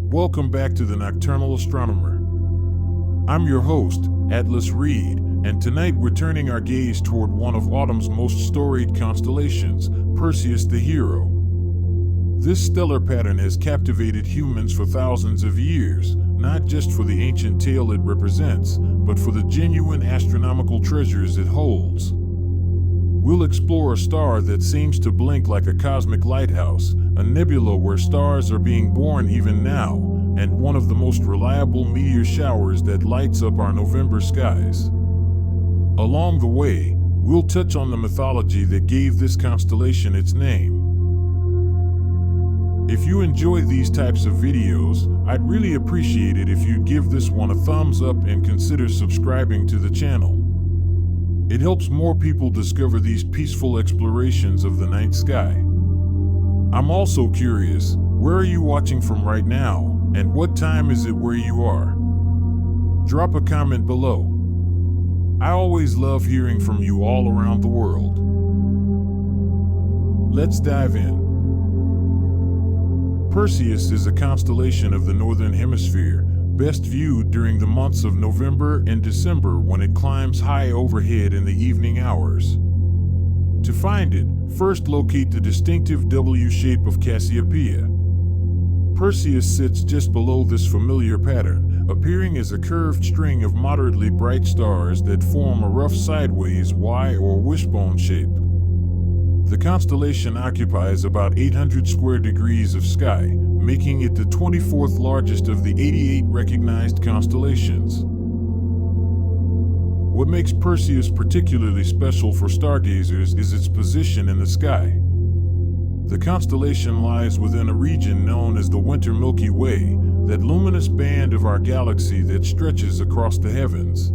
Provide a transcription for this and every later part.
Welcome back to the Nocturnal Astronomer. I'm your host, Atlas Reid, and tonight we're turning our gaze toward one of autumn's most storied constellations, Perseus the Hero. This stellar pattern has captivated humans for thousands of years, not just for the ancient tale it represents, but for the genuine astronomical treasures it holds. We'll explore a star that seems to blink like a cosmic lighthouse, a nebula where stars are being born even now, and one of the most reliable meteor showers that lights up our November skies. Along the way, we'll touch on the mythology that gave this constellation its name. If you enjoy these types of videos, I'd really appreciate it if you'd give this one a thumbs up and consider subscribing to the channel. It helps more people discover these peaceful explorations of the night sky. I'm also curious, where are you watching from right now, and what time is it where you are? Drop a comment below. I always love hearing from you all around the world. Let's dive in. Perseus is a constellation of the Northern Hemisphere, best viewed during the months of November and December when it climbs high overhead in the evening hours. To find it, first locate the distinctive W shape of Cassiopeia. Perseus sits just below this familiar pattern, appearing as a curved string of moderately bright stars that form a rough sideways Y or wishbone shape. The constellation occupies about 800 square degrees of sky, making it the 24th largest of the 88 recognized constellations. What makes Perseus particularly special for stargazers is its position in the sky. The constellation lies within a region known as the Winter Milky Way, that luminous band of our galaxy that stretches across the heavens.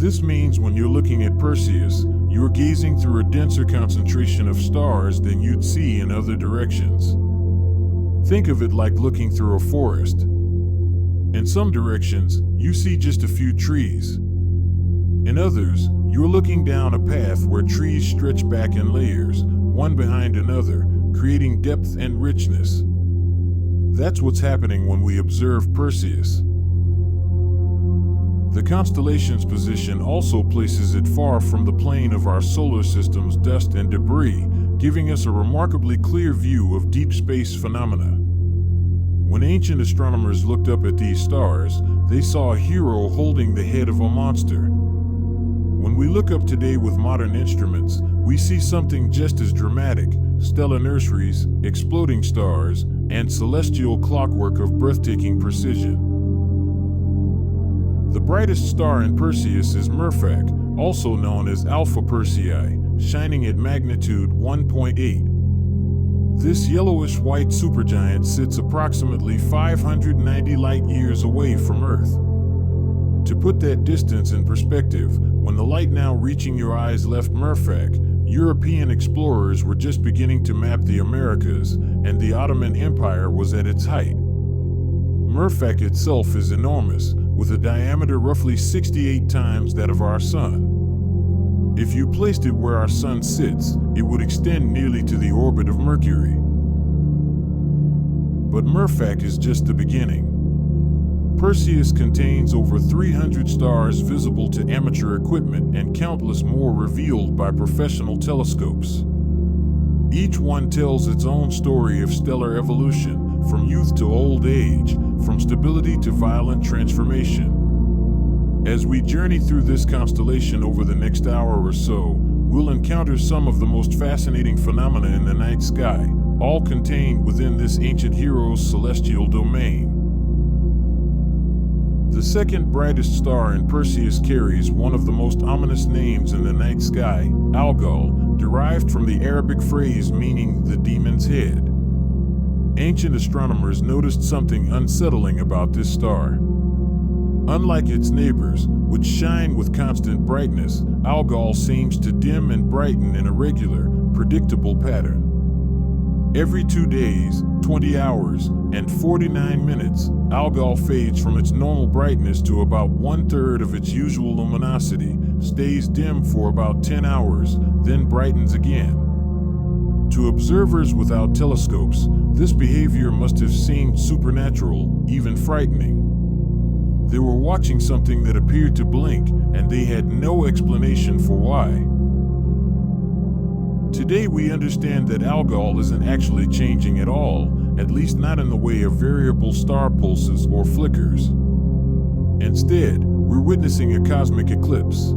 This means when you're looking at Perseus, you're gazing through a denser concentration of stars than you'd see in other directions. Think of it like looking through a forest. In some directions, you see just a few trees. In others, you're looking down a path where trees stretch back in layers, one behind another, creating depth and richness. That's what's happening when we observe Perseus. The constellation's position also places it far from the plane of our solar system's dust and debris, giving us a remarkably clear view of deep space phenomena. When ancient astronomers looked up at these stars, they saw a hero holding the head of a monster. When we look up today with modern instruments, we see something just as dramatic: stellar nurseries, exploding stars, and celestial clockwork of breathtaking precision. The brightest star in Perseus is Merfolk, also known as Alpha Persei, shining at magnitude 1.8. This yellowish-white supergiant sits approximately 590 light-years away from Earth. To put that distance in perspective, when the light now reaching your eyes left Merfolk, European explorers were just beginning to map the Americas, and the Ottoman Empire was at its height. Merfolk itself is enormous, with a diameter roughly 68 times that of our Sun. If you placed it where our Sun sits, it would extend nearly to the orbit of Mercury. But Merfolk is just the beginning. Perseus contains over 300 stars visible to amateur equipment and countless more revealed by professional telescopes. Each one tells its own story of stellar evolution, from youth to old age, from stability to violent transformation. As we journey through this constellation over the next hour or so, we'll encounter some of the most fascinating phenomena in the night sky, all contained within this ancient hero's celestial domain. The second brightest star in Perseus carries one of the most ominous names in the night sky, Algol, derived from the Arabic phrase meaning the demon's head. Ancient astronomers noticed something unsettling about this star. Unlike its neighbors, which shine with constant brightness, Algol seems to dim and brighten in a regular, predictable pattern. Every 2 days, 20 hours, and 49 minutes, Algol fades from its normal brightness to about 1/3 of its usual luminosity, stays dim for about 10 hours, then brightens again. To observers without telescopes, this behavior must have seemed supernatural, even frightening. They were watching something that appeared to blink, and they had no explanation for why. Today we understand that Algol isn't actually changing at all, at least not in the way of variable star pulses or flickers. Instead, we're witnessing a cosmic eclipse.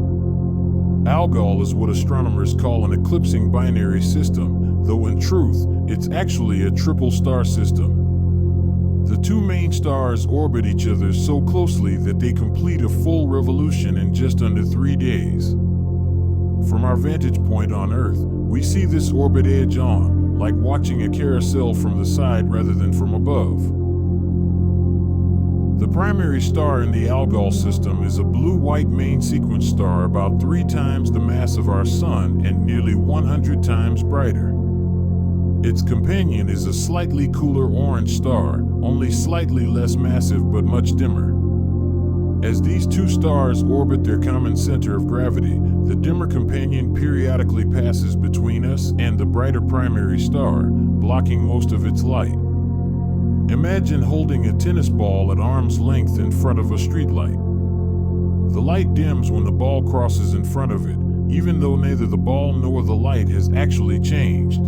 Algol is what astronomers call an eclipsing binary system, though in truth, it's actually a triple star system. The two main stars orbit each other so closely that they complete a full revolution in just under 3 days. From our vantage point on Earth, we see this orbit edge on, like watching a carousel from the side rather than from above. The primary star in the Algol system is a blue-white main sequence star about 3 times the mass of our Sun and nearly 100 times brighter. Its companion is a slightly cooler orange star, only slightly less massive but much dimmer. As these two stars orbit their common center of gravity, the dimmer companion periodically passes between us and the brighter primary star, blocking most of its light. Imagine holding a tennis ball at arm's length in front of a streetlight. The light dims when the ball crosses in front of it, even though neither the ball nor the light has actually changed.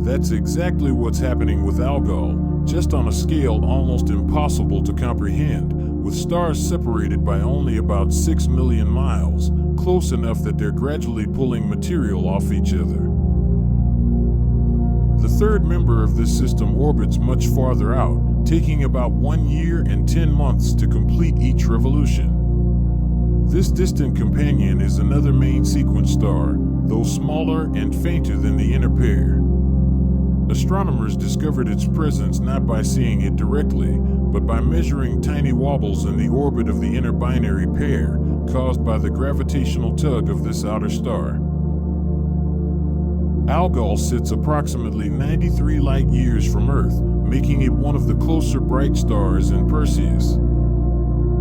That's exactly what's happening with Algol, just on a scale almost impossible to comprehend, with stars separated by only about 6 million miles, close enough that they're gradually pulling material off each other. The third member of this system orbits much farther out, taking about 1 year and 10 months to complete each revolution. This distant companion is another main sequence star, though smaller and fainter than the inner pair. Astronomers discovered its presence not by seeing it directly, but by measuring tiny wobbles in the orbit of the inner binary pair, caused by the gravitational tug of this outer star. Algol sits approximately 93 light-years from Earth, making it one of the closer bright stars in Perseus.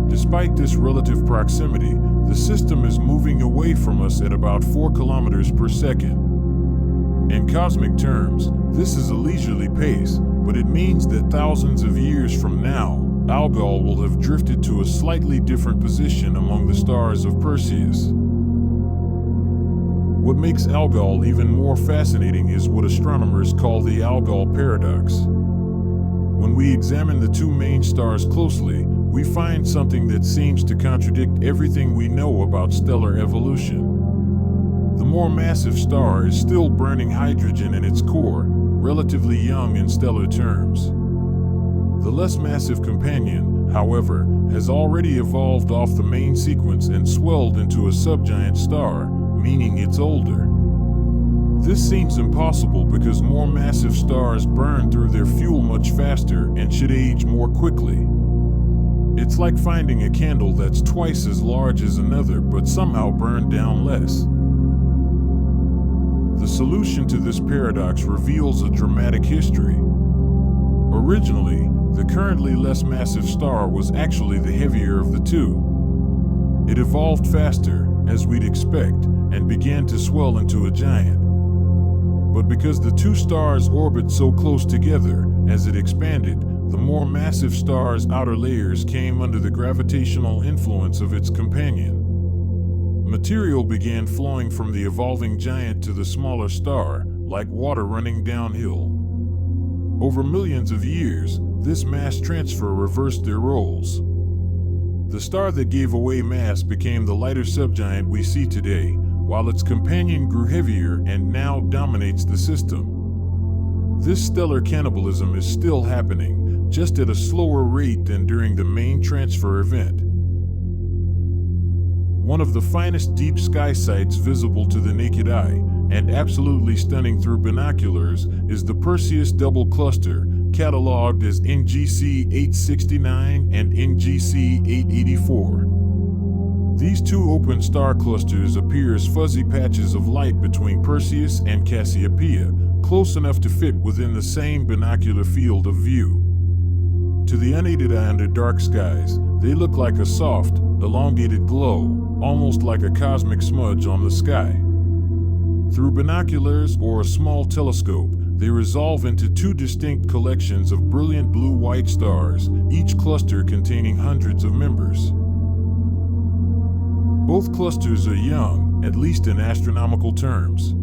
Despite this relative proximity, the system is moving away from us at about 4 kilometers per second. In cosmic terms, this is a leisurely pace, but it means that thousands of years from now, Algol will have drifted to a slightly different position among the stars of Perseus. What makes Algol even more fascinating is what astronomers call the Algol paradox. When we examine the two main stars closely, we find something that seems to contradict everything we know about stellar evolution. The more massive star is still burning hydrogen in its core, relatively young in stellar terms. The less massive companion, however, has already evolved off the main sequence and swelled into a subgiant star, meaning it's older. This seems impossible because more massive stars burn through their fuel much faster and should age more quickly. It's like finding a candle that's twice as large as another but somehow burned down less. The solution to this paradox reveals a dramatic history. Originally, the currently less massive star was actually the heavier of the two. It evolved faster, as we'd expect, and began to swell into a giant. But because the two stars orbit so close together, as it expanded, the more massive star's outer layers came under the gravitational influence of its companion. Material began flowing from the evolving giant to the smaller star, like water running downhill. Over millions of years, this mass transfer reversed their roles. The star that gave away mass became the lighter subgiant we see today, while its companion grew heavier and now dominates the system. This stellar cannibalism is still happening, just at a slower rate than during the main transfer event. One of the finest deep sky sights visible to the naked eye, and absolutely stunning through binoculars, is the Perseus double cluster, cataloged as NGC 869 and NGC 884. These two open star clusters appear as fuzzy patches of light between Perseus and Cassiopeia, close enough to fit within the same binocular field of view. To the unaided eye under dark skies, they look like a soft, elongated glow, almost like a cosmic smudge on the sky. Through binoculars or a small telescope, they resolve into two distinct collections of brilliant blue-white stars, each cluster containing hundreds of members. Both clusters are young, at least in astronomical terms.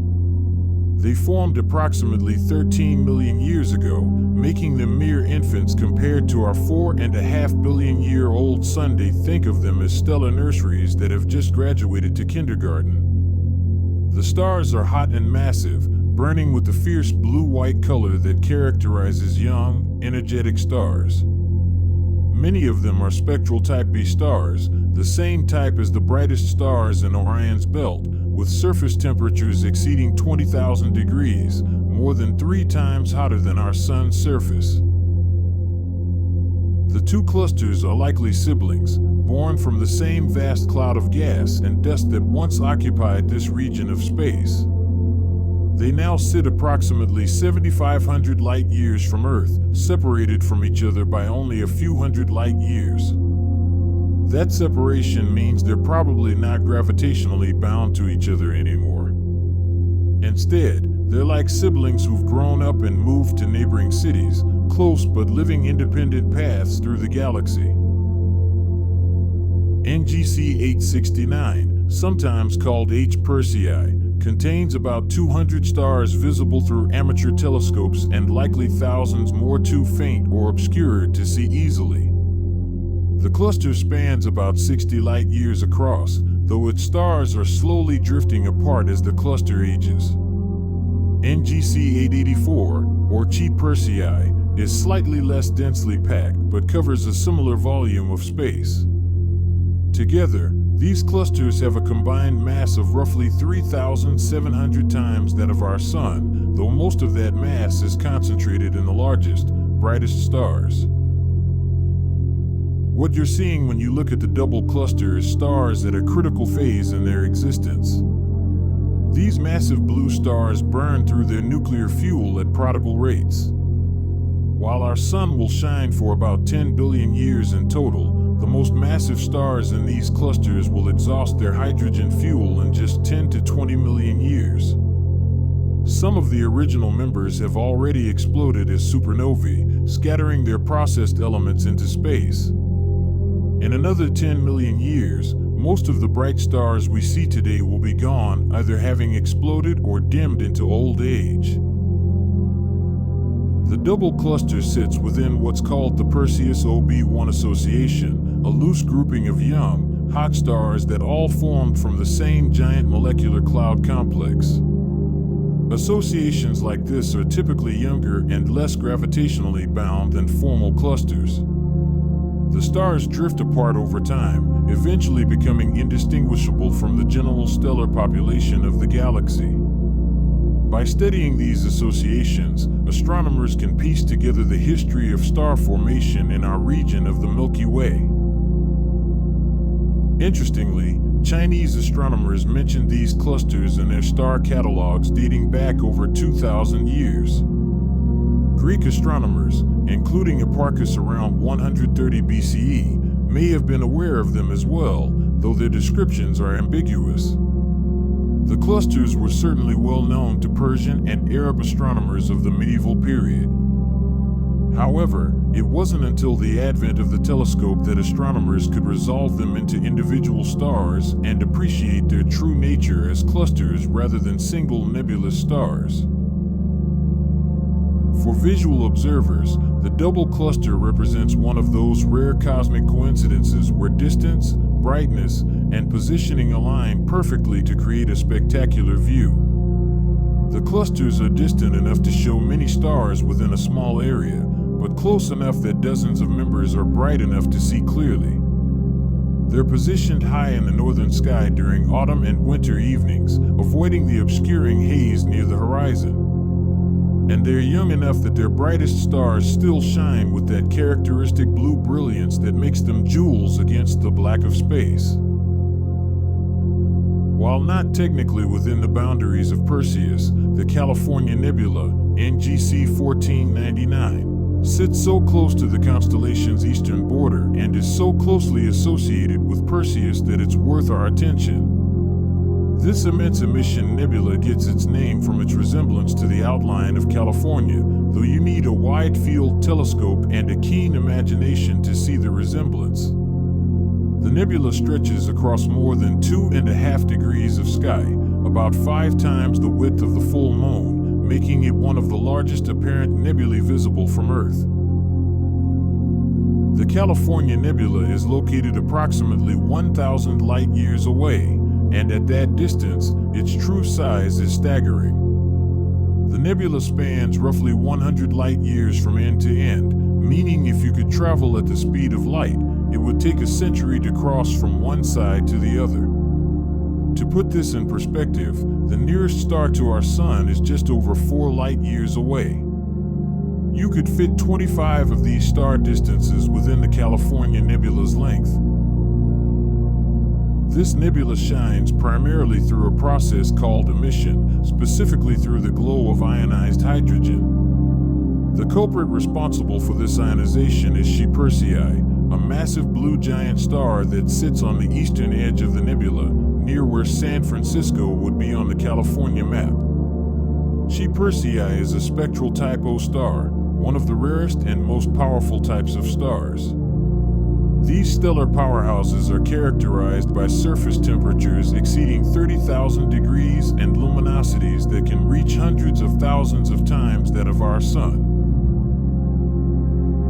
They formed approximately 13 million years ago, making them mere infants compared to our 4.5 billion-year-old sun. They think of them as stellar nurseries that have just graduated to kindergarten. The stars are hot and massive, burning with the fierce blue-white color that characterizes young, energetic stars. Many of them are spectral type B stars, the same type as the brightest stars in Orion's belt, with surface temperatures exceeding 20,000 degrees, more than 3 times hotter than our sun's surface. The two clusters are likely siblings, born from the same vast cloud of gas and dust that once occupied this region of space. They now sit approximately 7,500 light-years from Earth, separated from each other by only a few hundred light-years. That separation means they're probably not gravitationally bound to each other anymore. Instead, they're like siblings who've grown up and moved to neighboring cities, close but living independent paths through the galaxy. NGC 869, sometimes called H Persei, contains about 200 stars visible through amateur telescopes and likely thousands more too faint or obscured to see easily. The cluster spans about 60 light-years across, though its stars are slowly drifting apart as the cluster ages. NGC 884, or Chi Persei, is slightly less densely packed but covers a similar volume of space. Together, these clusters have a combined mass of roughly 3,700 times that of our Sun, though most of that mass is concentrated in the largest, brightest stars. What you're seeing when you look at the double cluster is stars at a critical phase in their existence. These massive blue stars burn through their nuclear fuel at prodigal rates. While our Sun will shine for about 10 billion years in total, the most massive stars in these clusters will exhaust their hydrogen fuel in just 10 to 20 million years. Some of the original members have already exploded as supernovae, scattering their processed elements into space. In another 10 million years, most of the bright stars we see today will be gone, either having exploded or dimmed into old age. The double cluster sits within what's called the Perseus OB1 association, a loose grouping of young, hot stars that all formed from the same giant molecular cloud complex. Associations like this are typically younger and less gravitationally bound than formal clusters. The stars drift apart over time, eventually becoming indistinguishable from the general stellar population of the galaxy. By studying these associations, astronomers can piece together the history of star formation in our region of the Milky Way. Interestingly, Chinese astronomers mentioned these clusters in their star catalogs dating back over 2,000 years. Greek astronomers, including Hipparchus around 130 BCE, may have been aware of them as well, though their descriptions are ambiguous. The clusters were certainly well known to Persian and Arab astronomers of the medieval period. However, it wasn't until the advent of the telescope that astronomers could resolve them into individual stars and appreciate their true nature as clusters rather than single nebulous stars. For visual observers, the double cluster represents one of those rare cosmic coincidences where distance, brightness, and positioning align perfectly to create a spectacular view. The clusters are distant enough to show many stars within a small area, but close enough that dozens of members are bright enough to see clearly. They're positioned high in the northern sky during autumn and winter evenings, avoiding the obscuring haze near the horizon. And they're young enough that their brightest stars still shine with that characteristic blue brilliance that makes them jewels against the black of space. While not technically within the boundaries of Perseus, the California Nebula, NGC 1499, sits so close to the constellation's eastern border and is so closely associated with Perseus that it's worth our attention. This immense emission nebula gets its name from its resemblance to the outline of California, though you need a wide-field telescope and a keen imagination to see the resemblance. The nebula stretches across more than 2.5 degrees of sky, about 5 times the width of the full moon, making it one of the largest apparent nebulae visible from Earth. The California Nebula is located approximately 1,000 light-years away, and at that distance, its true size is staggering. The nebula spans roughly 100 light-years from end to end, meaning if you could travel at the speed of light, it would take a century to cross from one side to the other. To put this in perspective, the nearest star to our Sun is just over 4 light-years away. You could fit 25 of these star distances within the California Nebula's length. This nebula shines primarily through a process called emission, specifically through the glow of ionized hydrogen. The culprit responsible for this ionization is Persei, a massive blue giant star that sits on the eastern edge of the nebula, near where San Francisco would be on the California map. Persei is a spectral Type O star, one of the rarest and most powerful types of stars. These stellar powerhouses are characterized by surface temperatures exceeding 30,000 degrees and luminosities that can reach hundreds of thousands of times that of our Sun.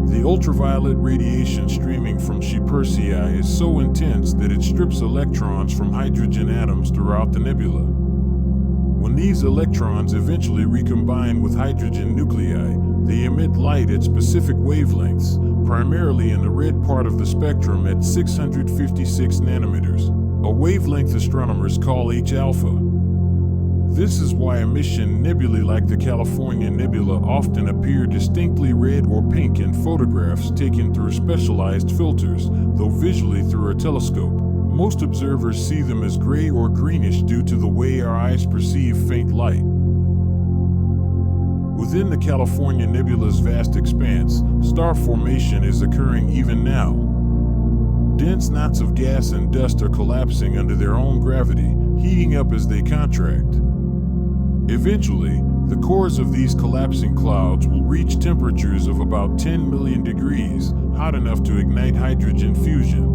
The ultraviolet radiation streaming from Persei is so intense that it strips electrons from hydrogen atoms throughout the nebula. When these electrons eventually recombine with hydrogen nuclei, they emit light at specific wavelengths, primarily in the red part of the spectrum at 656 nanometers, a wavelength astronomers call H-alpha. This is why emission nebulae like the California Nebula often appear distinctly red or pink in photographs taken through specialized filters, though visually through a telescope. Most observers see them as gray or greenish due to the way our eyes perceive faint light. Within the California Nebula's vast expanse, star formation is occurring even now. Dense knots of gas and dust are collapsing under their own gravity, heating up as they contract. Eventually, the cores of these collapsing clouds will reach temperatures of about 10 million degrees, hot enough to ignite hydrogen fusion.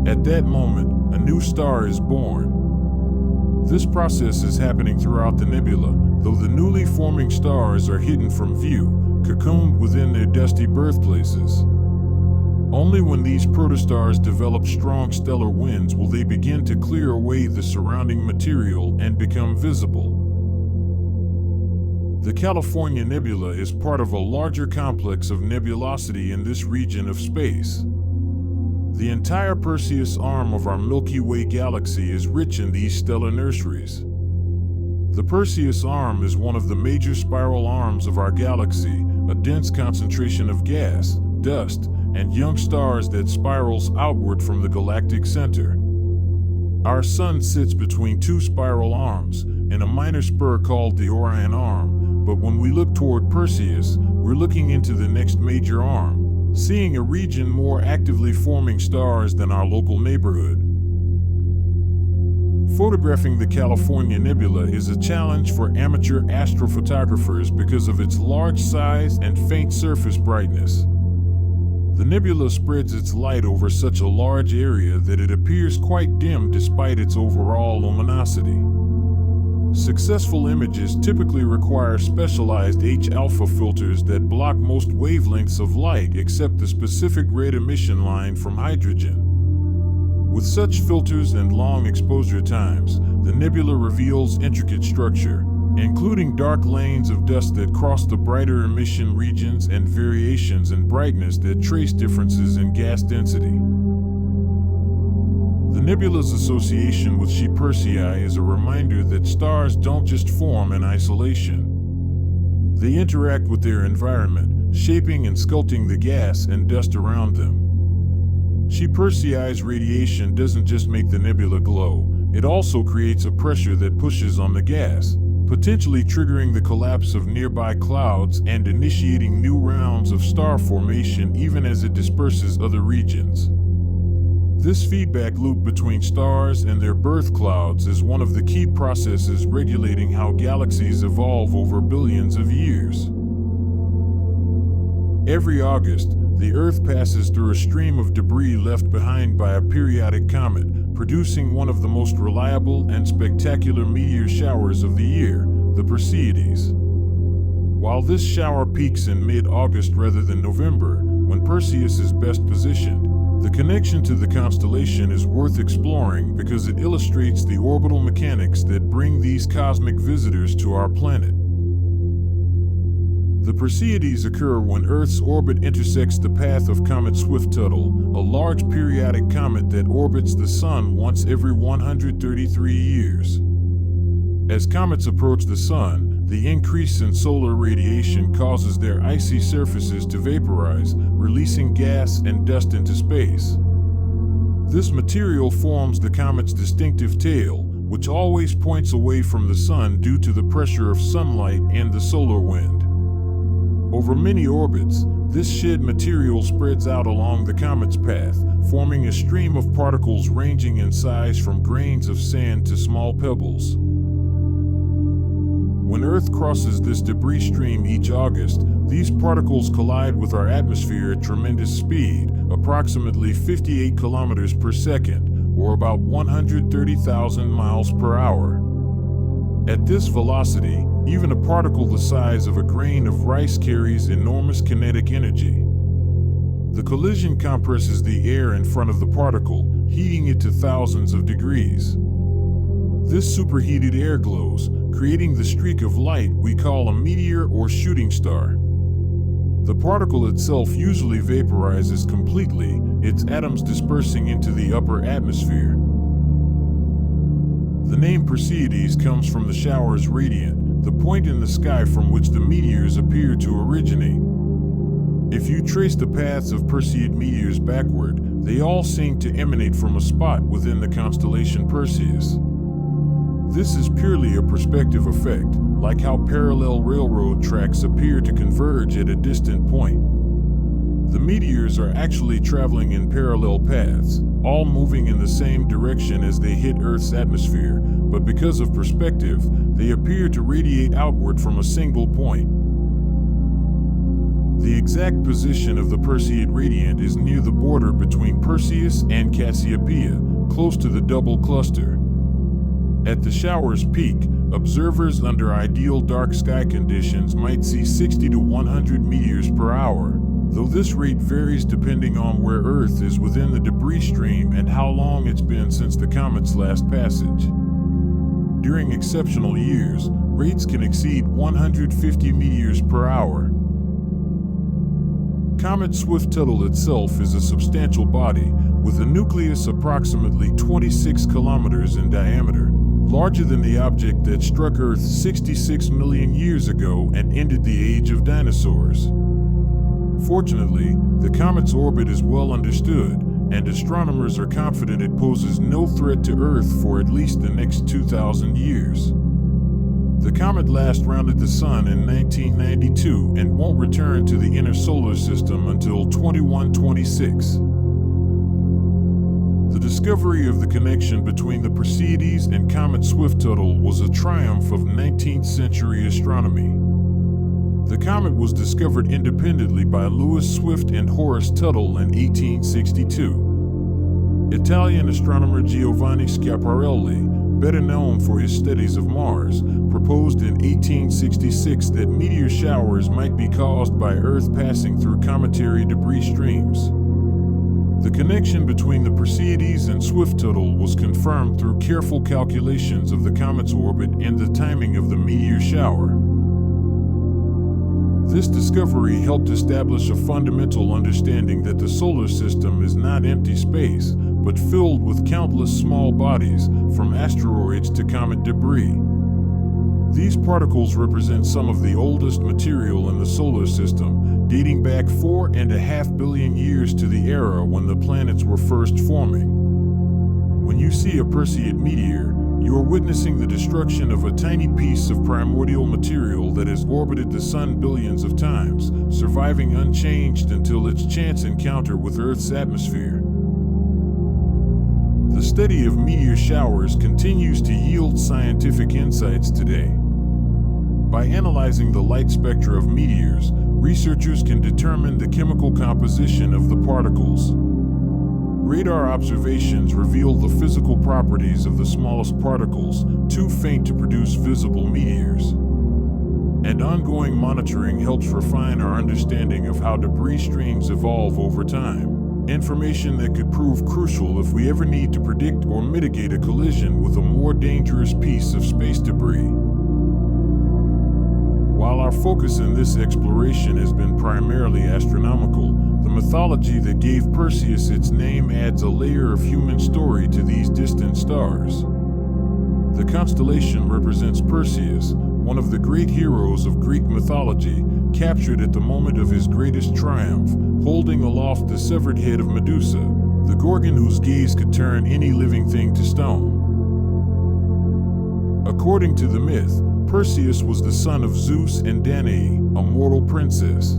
At that moment, a new star is born. This process is happening throughout the nebula, though the newly forming stars are hidden from view, cocooned within their dusty birthplaces. Only when these protostars develop strong stellar winds will they begin to clear away the surrounding material and become visible. The California Nebula is part of a larger complex of nebulosity in this region of space. The entire Perseus arm of our Milky Way galaxy is rich in these stellar nurseries. The Perseus arm is one of the major spiral arms of our galaxy, a dense concentration of gas, dust, and young stars that spirals outward from the galactic center. Our Sun sits between 2 spiral arms, and a minor spur called the Orion arm, but when we look toward Perseus, we're looking into the next major arm, seeing a region more actively forming stars than our local neighborhood. Photographing the California Nebula is a challenge for amateur astrophotographers because of its large size and faint surface brightness. The nebula spreads its light over such a large area that it appears quite dim despite its overall luminosity. Successful images typically require specialized H-alpha filters that block most wavelengths of light except the specific red emission line from hydrogen. With such filters and long exposure times, the nebula reveals intricate structure, including dark lanes of dust that cross the brighter emission regions and variations in brightness that trace differences in gas density. The nebula's association with Persei is a reminder that stars don't just form in isolation. They interact with their environment, shaping and sculpting the gas and dust around them. Persei's radiation doesn't just make the nebula glow, it also creates a pressure that pushes on the gas, potentially triggering the collapse of nearby clouds and initiating new rounds of star formation even as it disperses other regions. This feedback loop between stars and their birth clouds is one of the key processes regulating how galaxies evolve over billions of years. Every August, the Earth passes through a stream of debris left behind by a periodic comet, producing one of the most reliable and spectacular meteor showers of the year, the Perseids. While this shower peaks in mid-August rather than November, when Perseus is best positioned, the connection to the constellation is worth exploring because it illustrates the orbital mechanics that bring these cosmic visitors to our planet. The Perseids occur when Earth's orbit intersects the path of Comet Swift-Tuttle, a large periodic comet that orbits the Sun once every 133 years. As comets approach the Sun, the increase in solar radiation causes their icy surfaces to vaporize, releasing gas and dust into space. This material forms the comet's distinctive tail, which always points away from the Sun due to the pressure of sunlight and the solar wind. Over many orbits, this shed material spreads out along the comet's path, forming a stream of particles ranging in size from grains of sand to small pebbles. When Earth crosses this debris stream each August, these particles collide with our atmosphere at tremendous speed, approximately 58 kilometers per second, or about 130,000 miles per hour. At this velocity, even a particle the size of a grain of rice carries enormous kinetic energy. The collision compresses the air in front of the particle, heating it to thousands of degrees. This superheated air glows, creating the streak of light we call a meteor or shooting star. The particle itself usually vaporizes completely, its atoms dispersing into the upper atmosphere. The name Perseids comes from the shower's radiant, the point in the sky from which the meteors appear to originate. If you trace the paths of Perseid meteors backward, they all seem to emanate from a spot within the constellation Perseus. This is purely a perspective effect, like how parallel railroad tracks appear to converge at a distant point. The meteors are actually traveling in parallel paths, all moving in the same direction as they hit Earth's atmosphere, but because of perspective, they appear to radiate outward from a single point. The exact position of the Perseid radiant is near the border between Perseus and Cassiopeia, close to the double cluster. At the shower's peak, observers under ideal dark sky conditions might see 60 to 100 meteors per hour, though this rate varies depending on where Earth is within the debris stream and how long it's been since the comet's last passage. During exceptional years, rates can exceed 150 meteors per hour. Comet Swift-Tuttle itself is a substantial body, with a nucleus approximately 26 kilometers in diameter, larger than the object that struck Earth 66 million years ago and ended the age of dinosaurs. Fortunately, the comet's orbit is well understood, and astronomers are confident it poses no threat to Earth for at least the next 2,000 years. The comet last rounded the Sun in 1992 and won't return to the inner solar system until 2126. The discovery of the connection between the Perseids and Comet Swift-Tuttle was a triumph of 19th century astronomy. The comet was discovered independently by Louis Swift and Horace Tuttle in 1862. Italian astronomer Giovanni Schiaparelli, better known for his studies of Mars, proposed in 1866 that meteor showers might be caused by Earth passing through cometary debris streams. The connection between the Perseids and Swift-Tuttle was confirmed through careful calculations of the comet's orbit and the timing of the meteor shower. This discovery helped establish a fundamental understanding that the solar system is not empty space, but filled with countless small bodies, from asteroids to comet debris. These particles represent some of the oldest material in the solar system, dating back 4.5 billion years to the era when the planets were first forming. When you see a Perseid meteor, you are witnessing the destruction of a tiny piece of primordial material that has orbited the Sun billions of times, surviving unchanged until its chance encounter with Earth's atmosphere. study of meteor showers continues to yield scientific insights today. By analyzing the light spectra of meteors, researchers can determine the chemical composition of the particles. Radar observations reveal the physical properties of the smallest particles, too faint to produce visible meteors. And ongoing monitoring helps refine our understanding of how debris streams evolve over time, information that could prove crucial if we ever need to predict or mitigate a collision with a more dangerous piece of space debris. While our focus in this exploration has been primarily astronomical, the mythology that gave Perseus its name adds a layer of human story to these distant stars. The constellation represents Perseus, one of the great heroes of Greek mythology, captured at the moment of his greatest triumph, holding aloft the severed head of Medusa, the Gorgon whose gaze could turn any living thing to stone. According to the myth, Perseus was the son of Zeus and Danae, a mortal princess.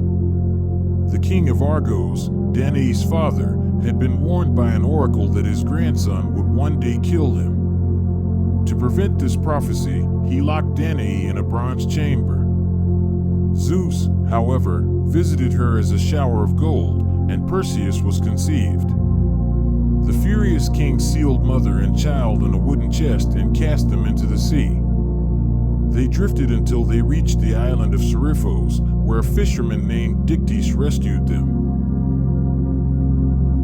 The king of Argos, Danae's father, had been warned by an oracle that his grandson would one day kill him. To prevent this prophecy, he locked Danae in a bronze chamber. Zeus, however, visited her as a shower of gold, and Perseus was conceived. The furious king sealed mother and child in a wooden chest and cast them into the sea. They drifted until they reached the island of Seriphos, where a fisherman named Dictys rescued them.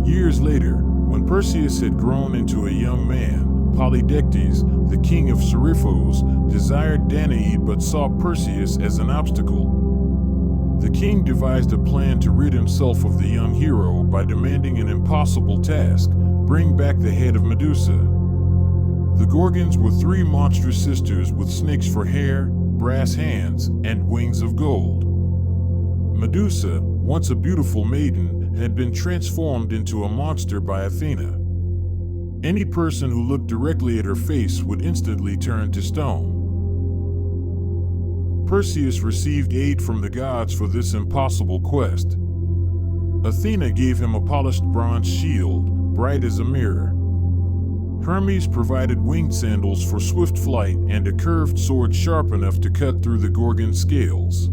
Years later, when Perseus had grown into a young man, Polydectes, the king of Seriphos, desired Danae but saw Perseus as an obstacle. The king devised a plan to rid himself of the young hero by demanding an impossible task: bring back the head of Medusa. The Gorgons were three monstrous sisters with snakes for hair, brass hands, and wings of gold. Medusa, once a beautiful maiden, had been transformed into a monster by Athena. Any person who looked directly at her face would instantly turn to stone. Perseus received aid from the gods for this impossible quest. Athena gave him a polished bronze shield, bright as a mirror. Hermes provided winged sandals for swift flight and a curved sword sharp enough to cut through the Gorgon scales.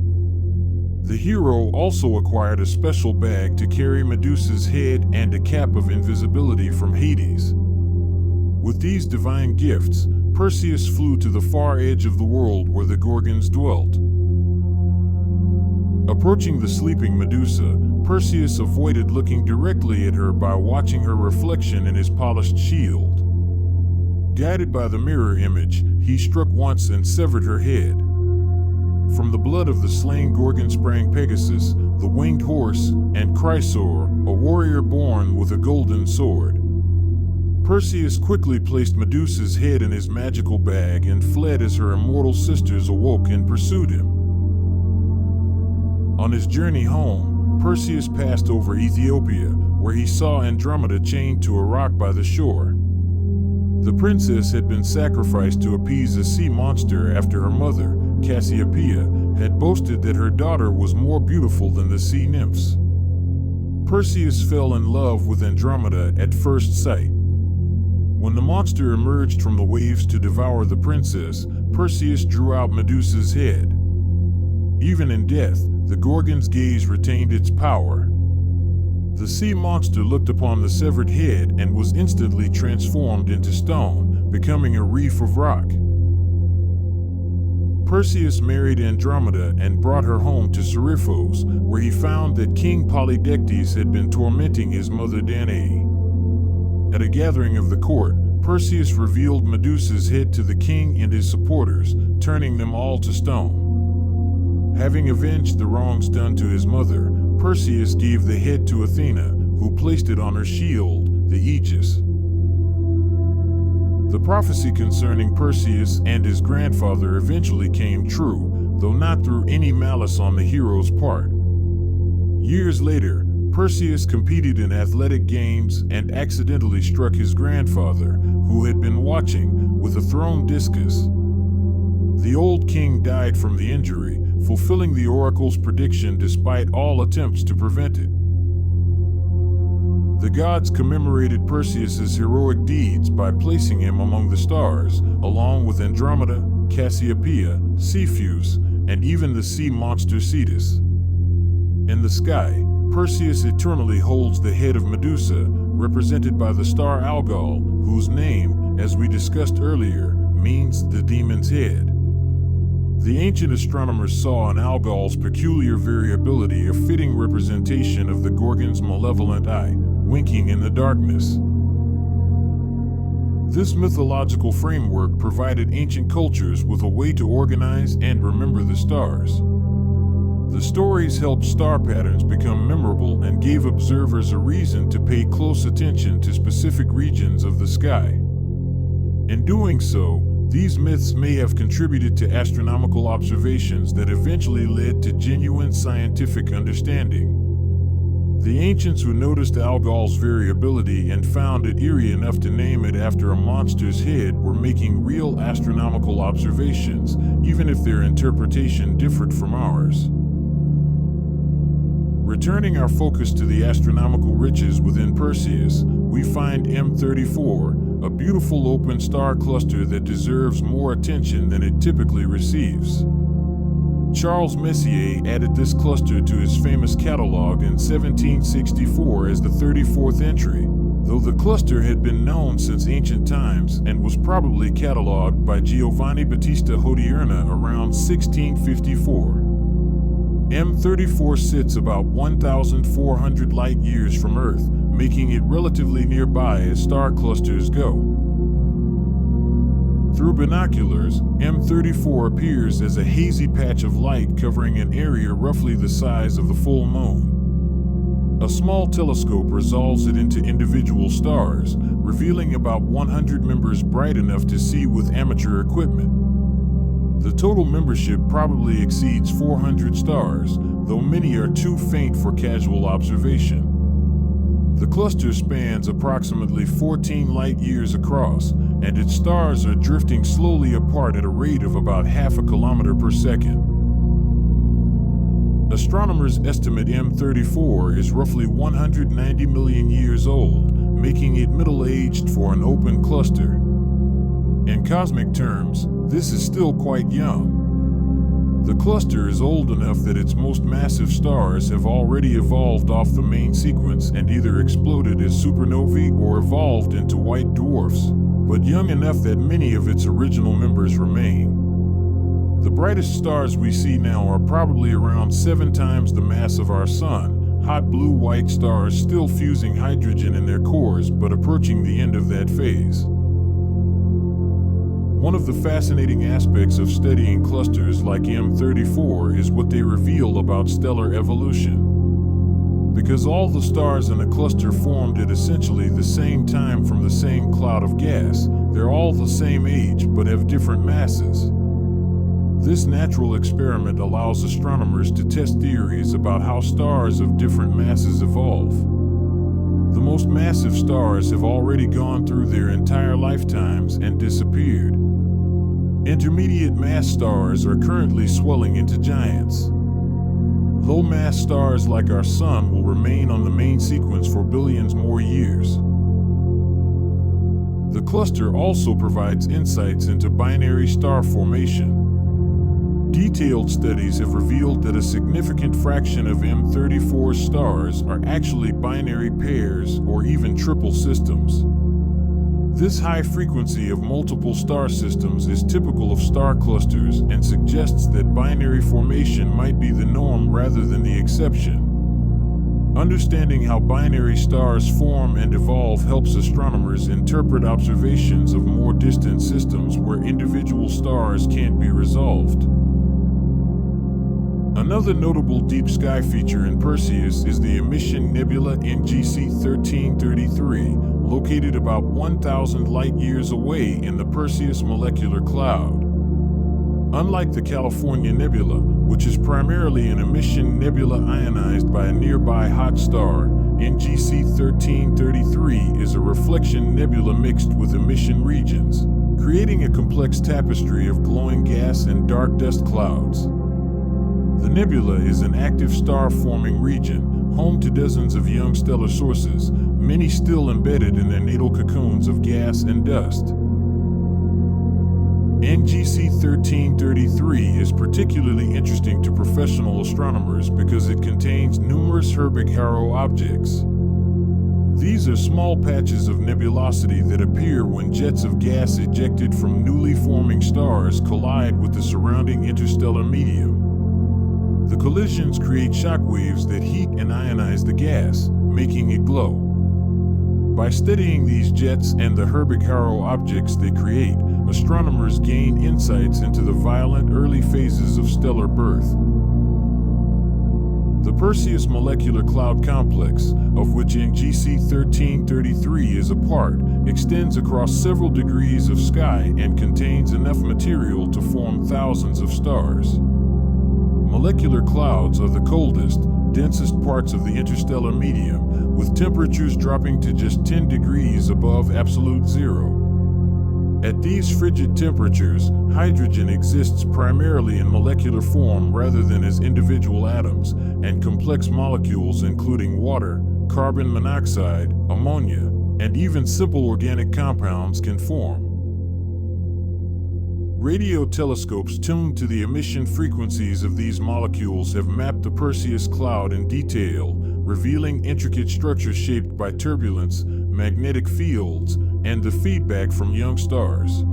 The hero also acquired a special bag to carry Medusa's head and a cap of invisibility from Hades. With these divine gifts, Perseus flew to the far edge of the world where the Gorgons dwelt. Approaching the sleeping Medusa, Perseus avoided looking directly at her by watching her reflection in his polished shield. Guided by the mirror image, he struck once and severed her head. From the blood of the slain Gorgon sprang Pegasus, the winged horse, and Chrysaor, a warrior born with a golden sword. Perseus quickly placed Medusa's head in his magical bag and fled as her immortal sisters awoke and pursued him. On his journey home, Perseus passed over Ethiopia, where he saw Andromeda chained to a rock by the shore. The princess had been sacrificed to appease a sea monster after her mother, Cassiopeia, had boasted that her daughter was more beautiful than the sea nymphs. Perseus fell in love with Andromeda at first sight. When the monster emerged from the waves to devour the princess, Perseus drew out Medusa's head. Even in death, the Gorgon's gaze retained its power. The sea monster looked upon the severed head and was instantly transformed into stone, becoming a reef of rock. Perseus married Andromeda and brought her home to Seriphos, where he found that King Polydectes had been tormenting his mother Danae. At a gathering of the court, Perseus revealed Medusa's head to the king and his supporters, turning them all to stone. Having avenged the wrongs done to his mother, Perseus gave the head to Athena, who placed it on her shield, the Aegis. The prophecy concerning Perseus and his grandfather eventually came true, though not through any malice on the hero's part. Years later, Perseus competed in athletic games and accidentally struck his grandfather, who had been watching, with a thrown discus. The old king died from the injury, fulfilling the oracle's prediction despite all attempts to prevent it. The gods commemorated Perseus's heroic deeds by placing him among the stars, along with Andromeda, Cassiopeia, Cepheus, and even the sea monster Cetus. In the sky, Perseus eternally holds the head of Medusa, represented by the star Algol, whose name, as we discussed earlier, means the demon's head. The ancient astronomers saw in Algol's peculiar variability a fitting representation of the Gorgon's malevolent eye, winking in the darkness. This mythological framework provided ancient cultures with a way to organize and remember the stars. The stories helped star patterns become memorable and gave observers a reason to pay close attention to specific regions of the sky. In doing so, these myths may have contributed to astronomical observations that eventually led to genuine scientific understanding. The ancients who noticed Algol's variability and found it eerie enough to name it after a monster's head were making real astronomical observations, even if their interpretation differed from ours. Returning our focus to the astronomical riches within Perseus, we find M34, a beautiful open star cluster that deserves more attention than it typically receives. Charles Messier added this cluster to his famous catalogue in 1764 as the 34th entry, though the cluster had been known since ancient times and was probably catalogued by Giovanni Battista Hodierna around 1654. M34 sits about 1,400 light-years from Earth, making it relatively nearby as star clusters go. Through binoculars, M34 appears as a hazy patch of light covering an area roughly the size of the full moon. A small telescope resolves it into individual stars, revealing about 100 members bright enough to see with amateur equipment. The total membership probably exceeds 400 stars, though many are too faint for casual observation. The cluster spans approximately 14 light-years across, and its stars are drifting slowly apart at a rate of about half a kilometer per second. Astronomers estimate M34 is roughly 190 million years old, making it middle-aged for an open cluster. In cosmic terms, this is still quite young. The cluster is old enough that its most massive stars have already evolved off the main sequence and either exploded as supernovae or evolved into white dwarfs, but young enough that many of its original members remain. The brightest stars we see now are probably around 7 times the mass of our Sun, hot blue-white stars still fusing hydrogen in their cores but approaching the end of that phase. One of the fascinating aspects of studying clusters like M34 is what they reveal about stellar evolution. Because all the stars in a cluster formed at essentially the same time from the same cloud of gas, they're all the same age but have different masses. This natural experiment allows astronomers to test theories about how stars of different masses evolve. The most massive stars have already gone through their entire lifetimes and disappeared. Intermediate mass stars are currently swelling into giants. Low mass stars like our Sun will remain on the main sequence for billions more years. The cluster also provides insights into binary star formation. Detailed studies have revealed that a significant fraction of M34 stars are actually binary pairs or even triple systems. This high frequency of multiple star systems is typical of star clusters and suggests that binary formation might be the norm rather than the exception. Understanding how binary stars form and evolve helps astronomers interpret observations of more distant systems where individual stars can't be resolved. Another notable deep sky feature in Perseus is the emission nebula NGC 1333, located about 1,000 light-years away in the Perseus molecular cloud. Unlike the California Nebula, which is primarily an emission nebula ionized by a nearby hot star, NGC 1333 is a reflection nebula mixed with emission regions, creating a complex tapestry of glowing gas and dark dust clouds. The nebula is an active star-forming region, home to dozens of young stellar sources, many still embedded in their natal cocoons of gas and dust. NGC 1333 is particularly interesting to professional astronomers because it contains numerous Herbig-Haro objects. These are small patches of nebulosity that appear when jets of gas ejected from newly forming stars collide with the surrounding interstellar medium. The collisions create shock waves that heat and ionize the gas, making it glow. By studying these jets and the Herbig-Haro objects they create, astronomers gain insights into the violent early phases of stellar birth. The Perseus molecular cloud complex, of which NGC 1333 is a part, extends across several degrees of sky and contains enough material to form thousands of stars. Molecular clouds are the coldest, densest parts of the interstellar medium, with temperatures dropping to just 10 degrees above absolute zero. At these frigid temperatures, hydrogen exists primarily in molecular form rather than as individual atoms, and complex molecules including water, carbon monoxide, ammonia, and even simple organic compounds can form. Radio telescopes tuned to the emission frequencies of these molecules have mapped the Perseus cloud in detail, revealing intricate structures shaped by turbulence, magnetic fields, and the feedback from young stars.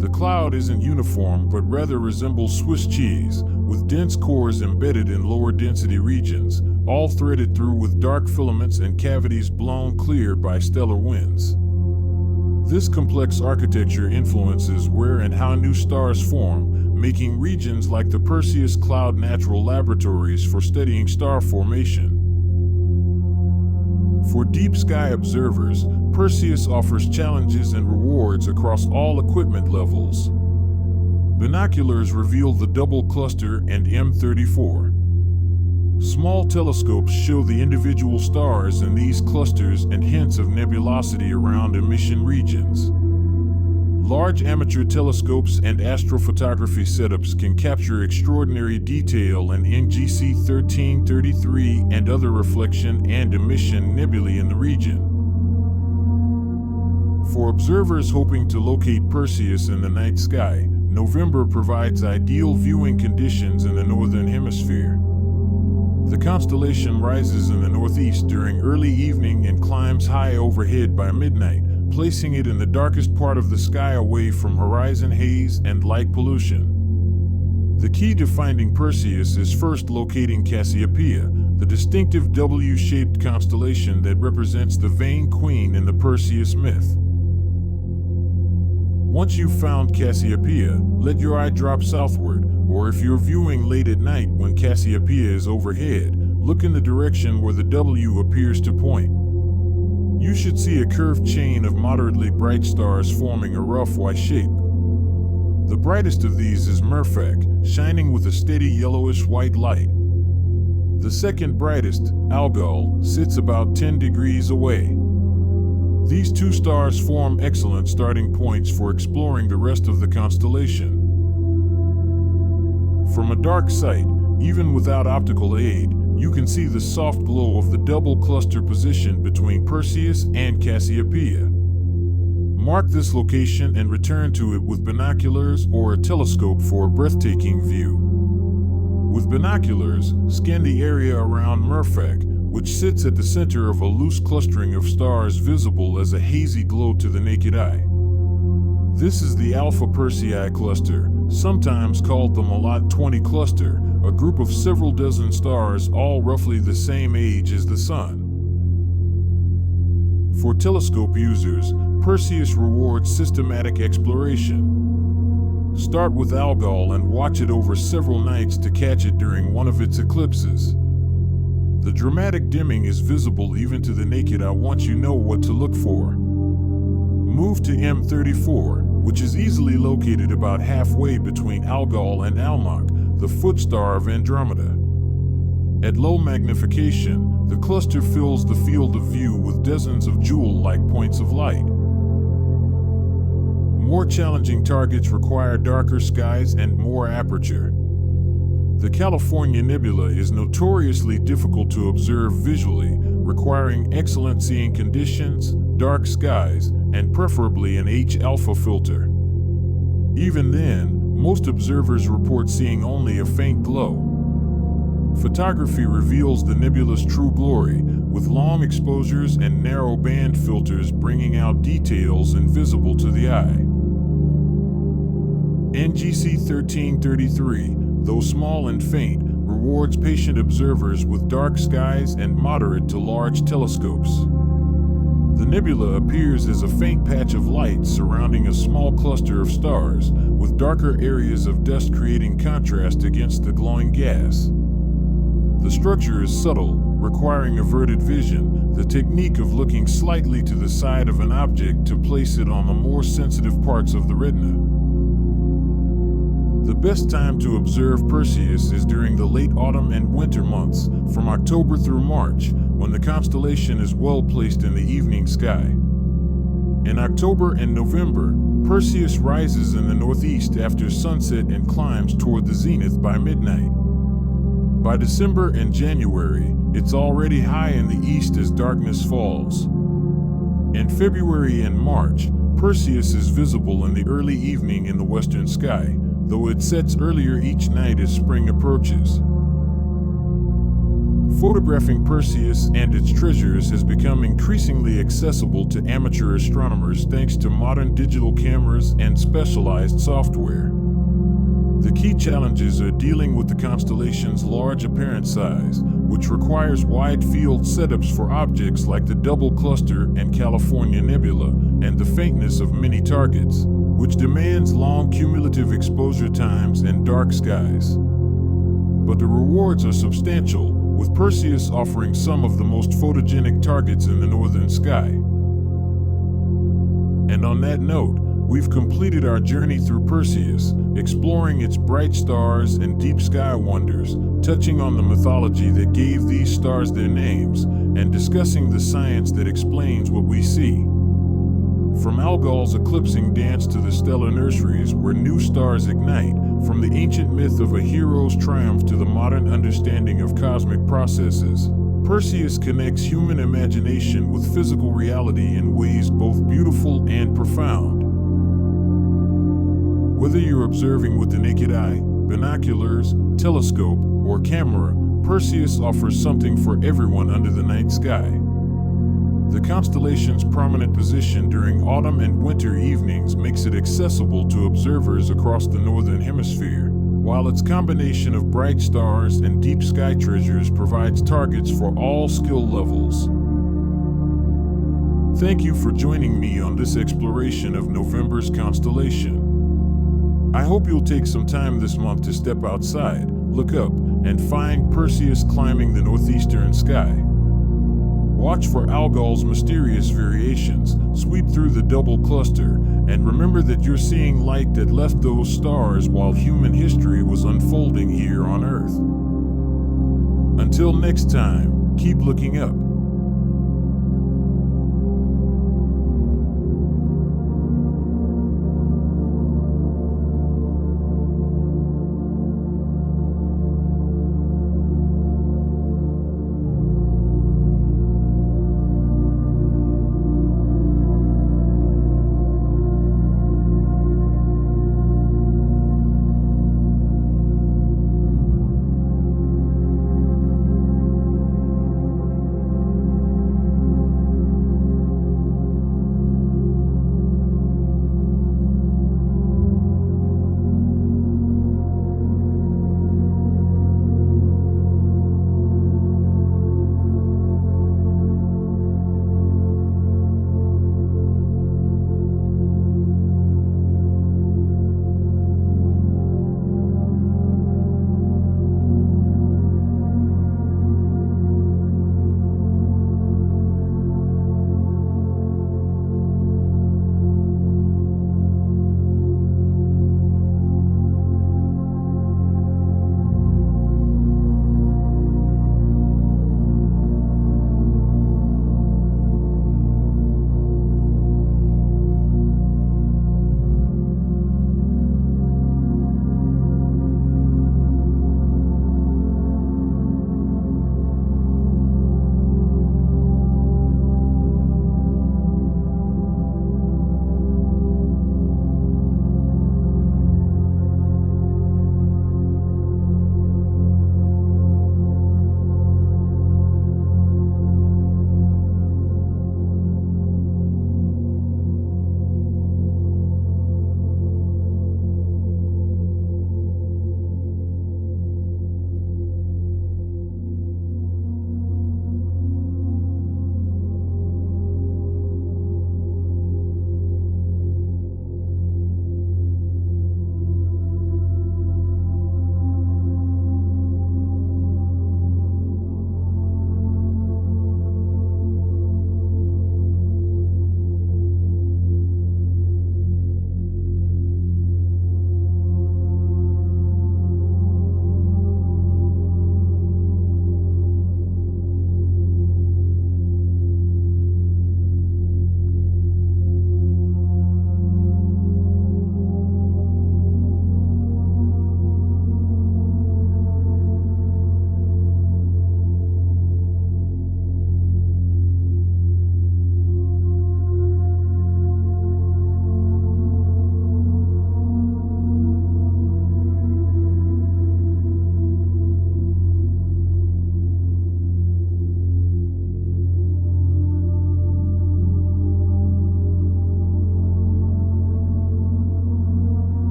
The cloud isn't uniform but rather resembles Swiss cheese, with dense cores embedded in lower density regions, all threaded through with dark filaments and cavities blown clear by stellar winds. This complex architecture influences where and how new stars form, making regions like the Perseus Cloud natural laboratories for studying star formation. For deep sky observers, Perseus offers challenges and rewards across all equipment levels. Binoculars reveal the double cluster and M34. Small telescopes show the individual stars in these clusters and hints of nebulosity around emission regions. Large amateur telescopes and astrophotography setups can capture extraordinary detail in NGC 1333 and other reflection and emission nebulae in the region. For observers hoping to locate Perseus in the night sky, November provides ideal viewing conditions in the northern hemisphere. The constellation rises in the northeast during early evening and climbs high overhead by midnight, placing it in the darkest part of the sky away from horizon haze and light pollution. The key to finding Perseus is first locating Cassiopeia, the distinctive W-shaped constellation that represents the vain queen in the Perseus myth. Once you've found Cassiopeia, let your eye drop southward, or if you're viewing late at night when Cassiopeia is overhead, look in the direction where the W appears to point. You should see a curved chain of moderately bright stars forming a rough white shape. The brightest of these is Merfak, shining with a steady yellowish white light. The second brightest, Algol, sits about 10 degrees away. These two stars form excellent starting points for exploring the rest of the constellation. From a dark site, even without optical aid, you can see the soft glow of the double cluster position between Perseus and Cassiopeia. Mark this location and return to it with binoculars or a telescope for a breathtaking view. With binoculars, scan the area around Merfak, which sits at the center of a loose clustering of stars visible as a hazy glow to the naked eye. This is the Alpha Persei cluster, sometimes called the Malat 20 cluster, a group of several dozen stars all roughly the same age as the Sun. For telescope users, Perseus rewards systematic exploration. Start with Algol and watch it over several nights to catch it during one of its eclipses. The dramatic dimming is visible even to the naked eye once you know what to look for. Move to M34, which is easily located about halfway between Algol and Almach, the footstar of Andromeda. At low magnification, the cluster fills the field of view with dozens of jewel-like points of light. More challenging targets require darker skies and more aperture. The California Nebula is notoriously difficult to observe visually, requiring excellent seeing conditions, dark skies, and preferably an H-alpha filter. Even then, most observers report seeing only a faint glow. Photography reveals the nebula's true glory, with long exposures and narrow band filters bringing out details invisible to the eye. NGC 1333, though small and faint, rewards patient observers with dark skies and moderate to large telescopes. The nebula appears as a faint patch of light surrounding a small cluster of stars, with darker areas of dust creating contrast against the glowing gas. The structure is subtle, requiring averted vision, the technique of looking slightly to the side of an object to place it on the more sensitive parts of the retina. The best time to observe Perseus is during the late autumn and winter months, from October through March, when the constellation is well placed in the evening sky. In October and November, Perseus rises in the northeast after sunset and climbs toward the zenith by midnight. By December and January, it's already high in the east as darkness falls. In February and March, Perseus is visible in the early evening in the western sky, though it sets earlier each night as spring approaches. Photographing Perseus and its treasures has become increasingly accessible to amateur astronomers thanks to modern digital cameras and specialized software. The key challenges are dealing with the constellation's large apparent size, which requires wide-field setups for objects like the Double Cluster and California Nebula, and the faintness of many targets, which demands long cumulative exposure times and dark skies. But the rewards are substantial, with Perseus offering some of the most photogenic targets in the northern sky. And on that note, we've completed our journey through Perseus, exploring its bright stars and deep sky wonders, touching on the mythology that gave these stars their names, and discussing the science that explains what we see. From Algol's eclipsing dance to the stellar nurseries where new stars ignite, from the ancient myth of a hero's triumph to the modern understanding of cosmic processes, Perseus connects human imagination with physical reality in ways both beautiful and profound. Whether you're observing with the naked eye, binoculars, telescope, or camera, Perseus offers something for everyone under the night sky. The constellation's prominent position during autumn and winter evenings makes it accessible to observers across the northern hemisphere, while its combination of bright stars and deep sky treasures provides targets for all skill levels. Thank you for joining me on this exploration of November's constellation. I hope you'll take some time this month to step outside, look up, and find Perseus climbing the northeastern sky. Watch for Algol's mysterious variations, sweep through the double cluster, and remember that you're seeing light that left those stars while human history was unfolding here on Earth. Until next time, keep looking up.